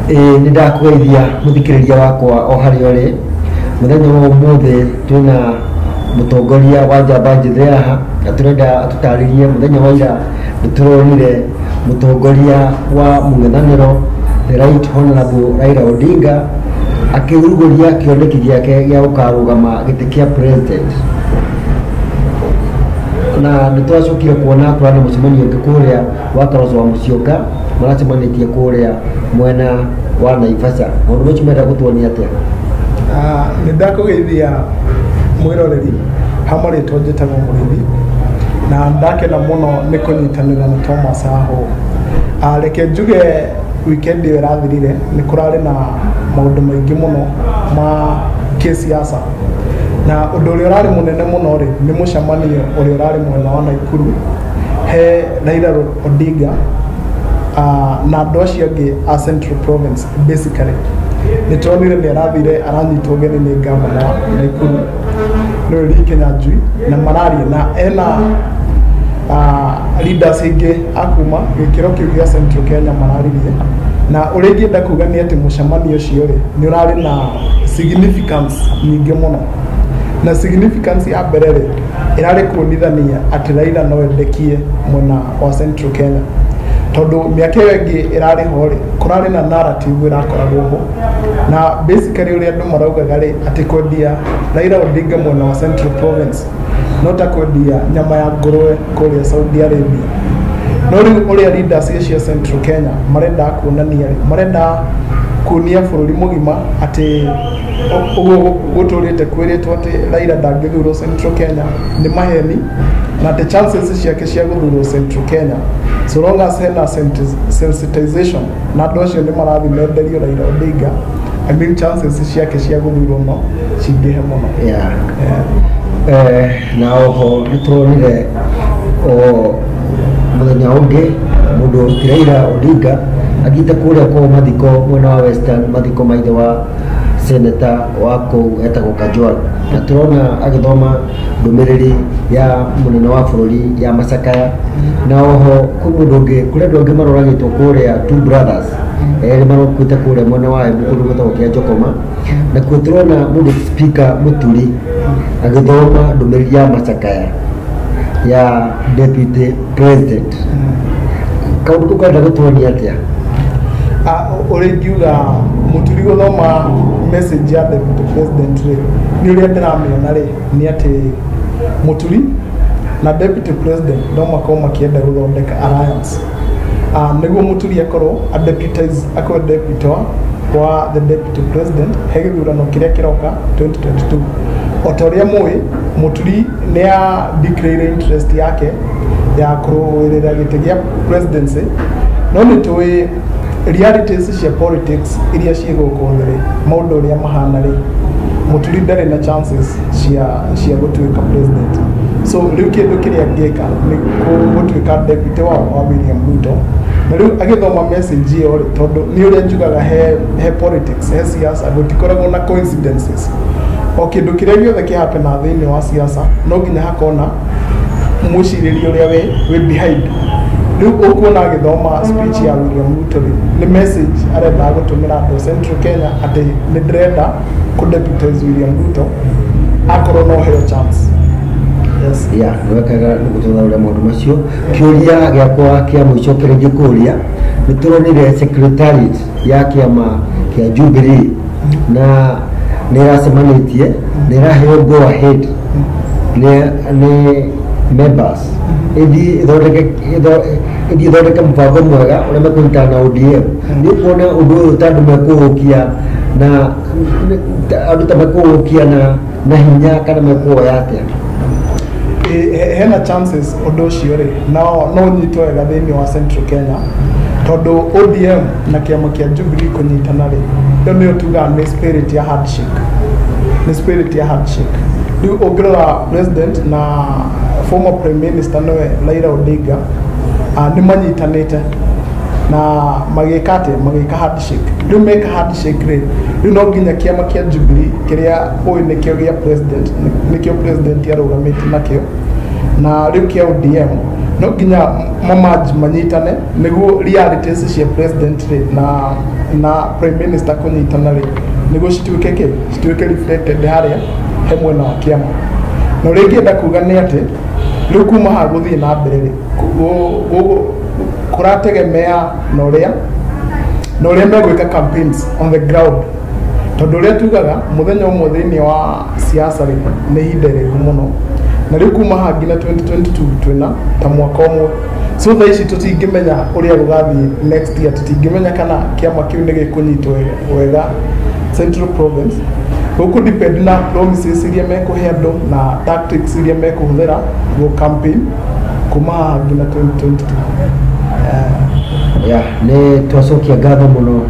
Nĩ ndakũgeithia mũthikĩrĩria wakwa o harĩa ũrĩ. Mũthenya wa ũmũthĩ twĩna mũtongoria wa njamba njĩthĩ haha, na tũrenda atũtarĩrie. Mũthenya wa ira nĩtũronire mũtongoria wa mũng'ethanĩro the Right Honorable Raila Odinga akĩrugũria kĩoneki gĩake gĩa gũkarũgama gĩtĩ kĩa president, na nĩtwacokire kuona kũrana mũcemanio ũngĩ kũrĩa wa Kalonzo wa Musyoka maracemanĩtie kũrĩa mwena wa Naivasha. Maũndũ macio menda gũtuonia atĩa? Nĩndakũgeithia mwĩroreri, hamwe rĩtwa njĩtagwo Mũrĩithi, na ndakena mũno nĩ kũnyitanĩra na Thomas haha. Reke njuge weekend ĩyo ĩrathirire nĩ kũrarĩ na maũndũ maingĩ mũno ma kĩsiasa, na ũndũ ũrĩa ũrarĩ mũnene mũno rĩ nĩ mũcemanio ũrĩa ũrarĩ mwena wa Naikuru he Raila Odinga na andũ acio angĩ a Central Province. Basically nĩtũronire nĩ arathire aranyitwo ũgeni nĩ ngavana wa Naikuru nĩwe Lee Kinyanjui, na mararia na ena leaders ingĩ akuma gĩkĩro kĩu gĩa Central Kenya mararirie, na ũrĩa ingĩenda kuga nĩ atĩ mũcemanio ũcio rĩ nĩ ũrarĩ na significance nyingĩ mũno, na significance ya mbere rĩ ĩrarĩ kuonithania atĩ Raila no endekie mwena wa Central Kenya, tondũ mĩaka ĩyo ĩngĩ ĩrarĩ ho rĩ kũrarĩ na narrative ĩrakoragwo ho, na basically ũrĩa andũ maraugaga rĩ atĩ kwendia Raila Odinga mwena wa Central Province no ta kwendia nyama ya ngũrwe kũrĩa Saudi Arabia. No rĩu ũrĩa leaders cia Central Kenya marenda kuonania rĩ marenda kuonia bũrũri mũgima atĩ ũguo gũtũrĩte kwĩrĩtwo atĩ Raila ndangĩthurwo Central Kenya nĩ maheni, na atĩ chances ciake cia gũthurwo Central Kenya so long as hena sensitization na andũ acio nĩ marathi menderio Raila Odinga, I mean chances ciake cia gũthurwo no cingĩhe mũno. Na oho nĩtũronire mũthenya ũngĩ mũndũ ti Raila Odinga agĩte kũrĩa kwa mathiko mwena wa Western, mathiko maithe wa senator wa kũu etagwo Kajwang', na tũrona agĩthoma ndũmĩrĩri ya mũnene wa bũrũri ya macakaya. Na oho kwĩ mũndũ ũngĩ kũrĩ andũ angĩ maroragĩtwo kũrĩa Two Brothers erĩ marokuĩte kũrĩa mwena wa Embu kũndũ gwĩtagwo kĩa Njokoma, na kuo tũrona mũndũ speaker Mũturi agĩthoma ndũmĩrĩri ya macakaya ya deputy president. Kaũndũ kau karenda gũtuonia atĩa? Ũrĩa ingiuga Mũturi gũthoma message ya deputy president rĩ nĩ ũrĩa ndĩramĩona rĩ nĩ atĩ Mũturi na deputy president no makorwo makĩenda gũthondeka alliance, nĩguo Mũturi akorwo akorwo deputy wa the deputy president he gĩthurano kĩrĩa kĩroka 2022. O ta ũrĩa mũĩ Mũturi nĩ ya declare interest yake ya kũrũĩrĩra gĩtĩ gĩa presidency, no nĩ tũĩ realities cia politics iria ciĩ gũkũ thĩ maũndũ ũrĩa mahana rĩ Mũturi ndarĩ na chances cia gũtuĩka president. So rĩu kĩndũ kĩrĩa angĩka nĩ gũtuĩka deputy wa William Ruto, na rĩu agĩthoma message ĩyo rĩ tondũ nĩ ũrĩa njugaga he politics he siasa gũtikoragwo na coincidences. O kĩndũ kĩrĩa gĩothe kĩhapena thĩinĩ wa siasa no nginya hakona mũcirĩri ũrĩa wĩ behind. Rĩu ũkuona agĩthoma speech ya William Ruto nĩ message arenda gũtũmĩra andũ Central Kenya atĩ nĩ ndĩrenda kũ-deputize William Ruto akorwo no heo chance. Yes, nĩwekaga nĩgũtũthaũra maũndũ macio. Kĩũria gĩakwa kĩa mũico kĩrĩa ingĩkũria nĩtũronire secretariat ya kĩama kĩa Jubilee na nĩracemanĩtie nĩ ĩraheo go ahead nĩ members ĩthiĩ ĩthondeke mũbango mwega ũrĩa mekũnyitana na ODM. Nĩ kuona ũndũ ũyũ ta andũ mekũũkia na andũ ta mekũũkia na hinya kana mekuoya atĩa? Hena chances ũndũ ũcio rĩ no ũnyitwo wega thĩinĩ wa Central Kenya, tondũ ODM na kĩama kĩa Jubilee kũnyitana rĩ ĩyo nĩyo tugaga nĩ spirit ya handshake, nĩ spirit ya handshake. Rĩu ũngĩrora president na former prime minister nĩwe Raila Odinga nĩ manyitanĩte na magĩka handshake. Rĩu meka handshake rĩ rĩu no nginya kĩama kĩa Jubilee kĩrĩa ũĩ nĩkĩo gĩa president nĩkĩo president arũgamĩte nakĩo, na rĩu kĩa ODM no nginya mamaji manyitane niguo realities cia president na prime minister kunyitana ri niguo cituike reflected haria he mwena wa kiama no ringi enda kuga ni ati riu kuma ha guthii na mbere ri kurategemea na uria megwika campaigns on the ground tondu uria tugaga muthenya umwe thiini wa siasa ri ni ihinda iriku muno na riu kuma ha nginya 2022 twina ta mwaka umwe so tha ici tutingimenya uria gugathii next year tutingimenya kana kiama kiu ni gikunyitwo wega Central Province guku depend na promises iria mekuhe andu na tactics iria mekuhuthira go campaign kuma ha nginya 2022 ni twacokia ngatho muno